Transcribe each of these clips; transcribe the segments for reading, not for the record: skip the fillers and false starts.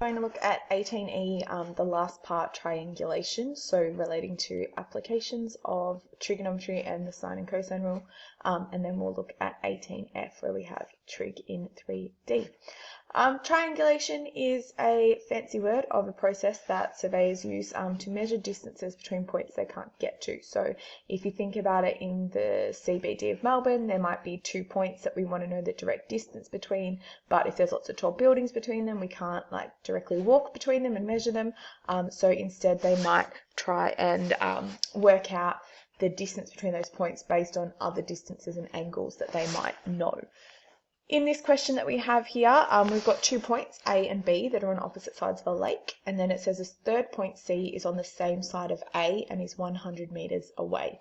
Going to look at 18E, the last part, triangulation, so relating to applications of trigonometry and the sine and cosine rule, and then we'll look at 18F where we have trig in 3D. Triangulation is a fancy word of a process that surveyors use to measure distances between points they can't get to. So if you think about it in the CBD of Melbourne, there might be 2 points that we want to know the direct distance between, but if there's lots of tall buildings between them, we can't directly walk between them and measure them. So instead they might try and work out the distance between those points based on other distances and angles that they might know. In this question that we have here, we've got 2 points, A and B, that are on opposite sides of a lake, and then it says this third point, C, is on the same side of A and is 100 metres away.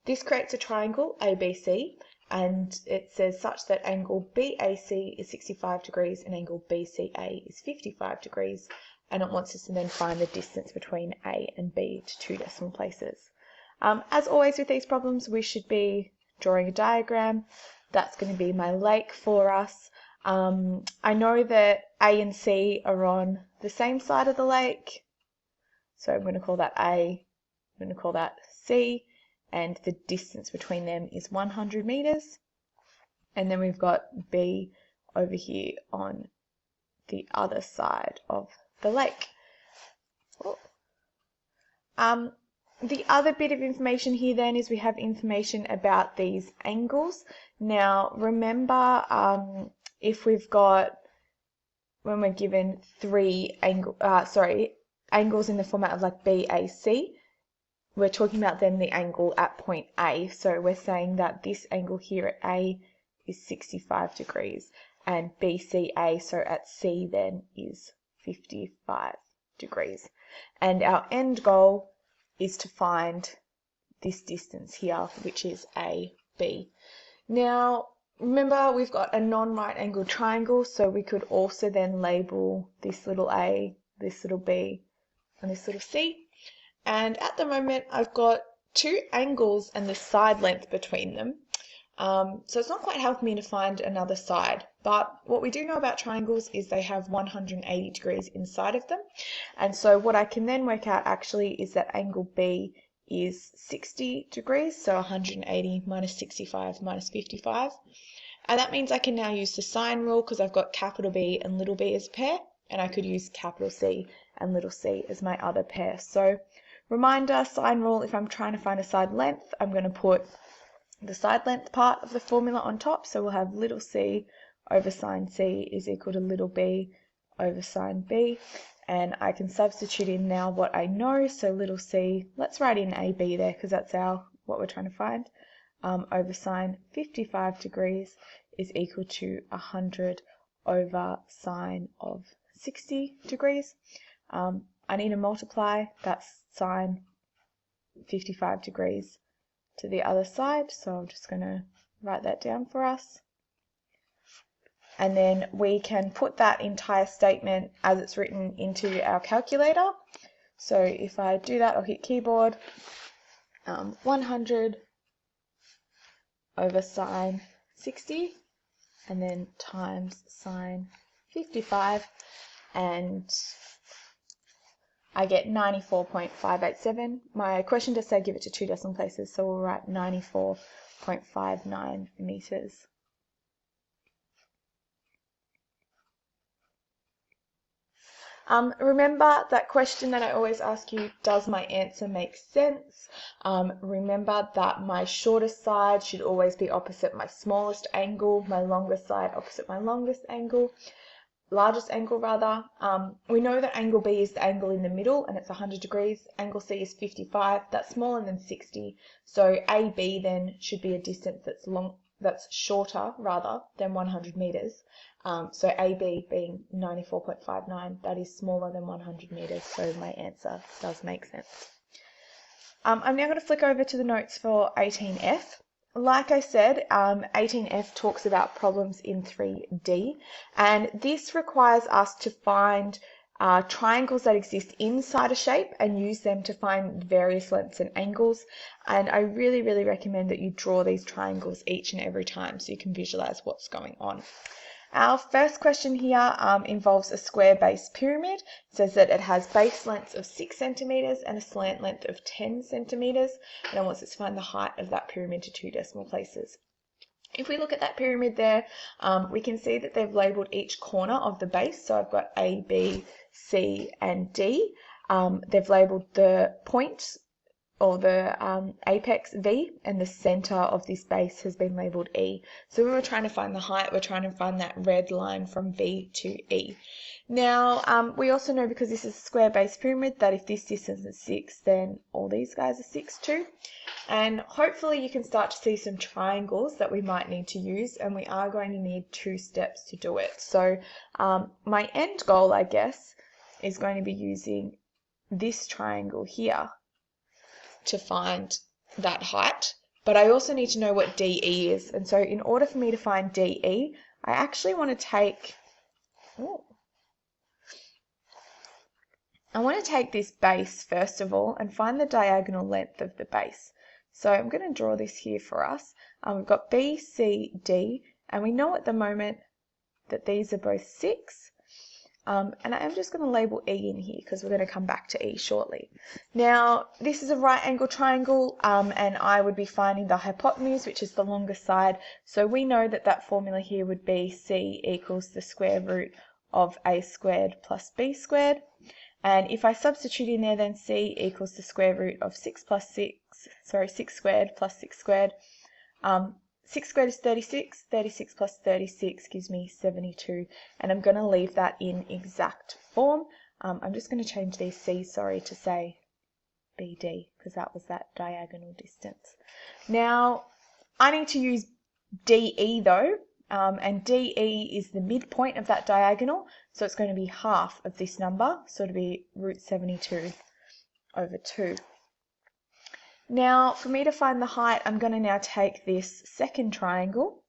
This creates a triangle, ABC, and it says such that angle BAC is 65 degrees and angle BCA is 55 degrees, and it wants us to then find the distance between A and B to 2 decimal places. As always with these problems, we should be drawing a diagram. That's going to be my lake for us. I know that A and C are on the same side of the lake, so I'm going to call that A, I'm going to call that C, and the distance between them is 100 metres. And then we've got B over here on the other side of the lake. The other bit of information here then is we have information about these angles. Now remember, if we've got, when we're given angles in the format of like BAC, we're talking about then the angle at point A. So we're saying that this angle here at A is 65 degrees and BCA, so at C then, is 55 degrees. And our end goal is to find this distance here, which is AB. Now, remember we've got a non-right angled triangle, so we could also then label this little a, this little b, and this little c. And at the moment, I've got 2 angles and the side length between them. So it's not quite helping me to find another side, but what we do know about triangles is they have 180 degrees inside of them. And so what I can then work out actually is that angle B is 60 degrees, so 180 minus 65 minus 55. And that means I can now use the sine rule because I've got capital B and little b as a pair, and I could use capital C and little c as my other pair. So reminder, sine rule, if I'm trying to find a side length, I'm going to put the side length part of the formula on top, so we'll have little c over sine C is equal to little b over sine B, and I can substitute in now what I know, so little c, let's write in AB there because that's what we're trying to find, over sine 55 degrees is equal to 100 over sine of 60 degrees. I need to multiply, that's sine 55 degrees to the other side, so I'm just going to write that down for us. And then we can put that entire statement as it's written into our calculator. So if I do that, I'll hit keyboard, 100 over sine 60, and then times sine 55, and I get 94.587. My question does say give it to 2 decimal places, so we'll write 94.59 meters. Remember that question that I always ask you, does my answer make sense? Remember that my shortest side should always be opposite my smallest angle, my longest side opposite my longest angle. Largest angle rather. We know that angle B is the angle in the middle and it's 100 degrees. Angle C is 55, that's smaller than 60. So AB then should be a distance that's shorter rather than 100 meters. So AB being 94.59, that is smaller than 100 meters, so my answer does make sense. I'm now going to flick over to the notes for 18F. Like I said, 18F talks about problems in 3D, and this requires us to find triangles that exist inside a shape and use them to find various lengths and angles. And I really, really recommend that you draw these triangles each and every time so you can visualize what's going on. Our first question here involves a square base pyramid. It says that it has base lengths of 6 centimeters and a slant length of 10 centimeters, and it wants us to find the height of that pyramid to 2 decimal places. If we look at that pyramid there, we can see that they've labelled each corner of the base. So I've got A, B, C, and D. They've labelled the point or the apex V, and the center of this base has been labelled E. So when we're trying to find the height, we're trying to find that red line from V to E. Now, we also know, because this is a square base pyramid, that if this distance is 6, then all these guys are 6 too. And hopefully you can start to see some triangles that we might need to use, and we are going to need 2 steps to do it. So my end goal, I guess, is going to be using this triangle here to find that height, but I also need to know what DE is. And so in order for me to find DE, I actually want to take this base first of all and find the diagonal length of the base. So I'm going to draw this here for us. We've got B, C, D, and we know at the moment that these are both 6. And I'm just going to label E in here because we're going to come back to E shortly. Now, this is a right angle triangle, and I would be finding the hypotenuse, which is the longest side. So we know that that formula here would be C equals the square root of A squared plus B squared. And if I substitute in there, then C equals the square root of 6 squared plus 6 squared. 6 squared is 36, 36 plus 36 gives me 72, and I'm going to leave that in exact form. I'm just going to change these C's, to say BD, because that was that diagonal distance. Now, I need to use DE though, and DE is the midpoint of that diagonal, so it's going to be half of this number, so it'll be root 72 over 2. Now, for me to find the height, I'm going to now take this second triangle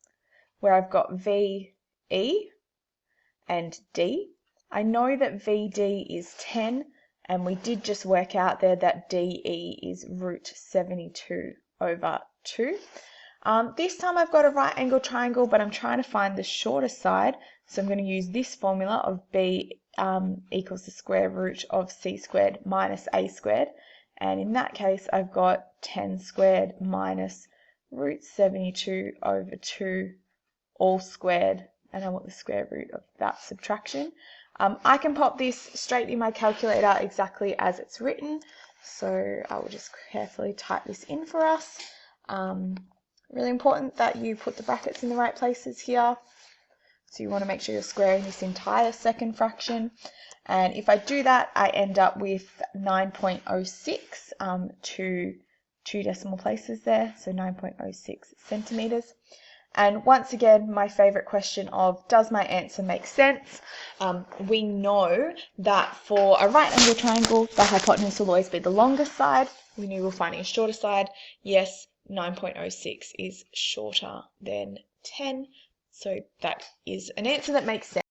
where I've got VE and D. I know that VD is 10, and we did just work out there that DE is root 72 over 2. This time I've got a right angle triangle, but I'm trying to find the shorter side, so I'm going to use this formula of B equals the square root of C squared minus A squared. And in that case, I've got 10 squared minus root 72 over 2 all squared, and I want the square root of that subtraction. I can pop this straight in my calculator exactly as it's written, so I will just carefully type this in for us. Really important that you put the brackets in the right places here. So you want to make sure you're squaring this entire second fraction. And if I do that, I end up with 9.06 to 2 decimal places there, so 9.06 centimeters. And once again, my favorite question of, does my answer make sense? We know that for a right angle triangle, the hypotenuse will always be the longest side. We knew we were finding a shorter side. Yes, 9.06 is shorter than 10. So that is an answer that makes sense.